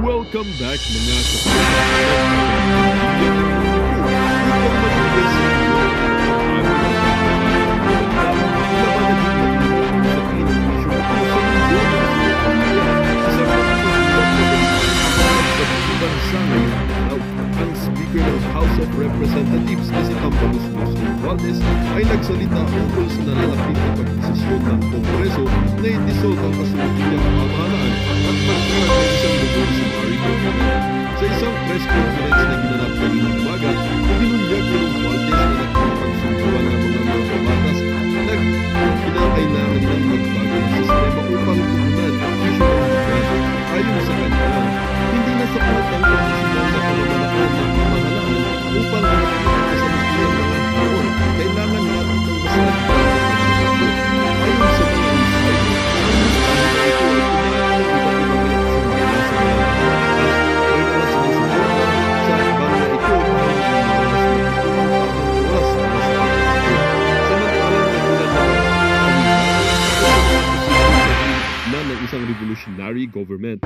Welcome back mga ang Speaker ng House of Representatives na si Tambalos Romualdez ay nagsalita ukol sa nalalapit na pagdesisyon ng Kongreso na i-dissolve ang kasulukuyang pamahalaan at magkaroon ng isang revolutionary government. Sa isang press conference na ginanap kaninang umaga, ibinunyag ni Romualdez na nakapagsunduan ng mga batas na kinakailangan ng magbagong sistema upang tugunan ang isyu ng lugar. Ayon sa kanila, hindi na sapat ang kondisyon na pamahalaan ng pamahalaan upang makikita ang kasalukuyang mga taon. Kailangan natin ng mas nagpapagpapagpapagpapag. Ayon sa mga insider, ang ito ay kumain ng iba't ibang reaksyon mula sa mga batas. May alas ng suporta sa ibang na ito ay oras para sa pagpapagpapag. Samantalang nagulat na ng isang revolutionary government.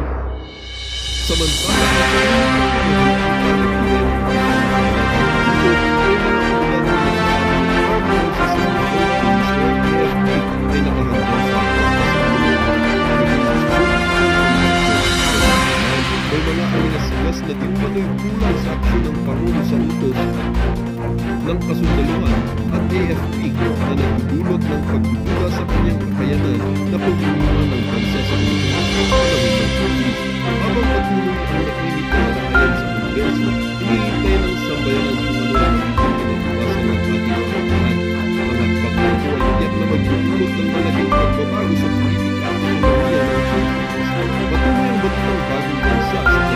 May mga alinasigas na di umano'y kulang sa aksyon ng Pangulo sa utos ng kasundaluhan at AFP na nagdudulot ng pagdududa sa kanyang kakayanan na pagmimiwan ng bansa sa habang patuloy ang nakinig na nakayan sa Kongreso, hinihintay ng sambayan ang tumulong ng kinabukasan ng ating pamahalaan. Mga pagbago ay tiyak na magdudulot ng malaking pagbabago sa politika at ekonomiya ng Pilipinas. Patuloy ang batang bagong bansa sa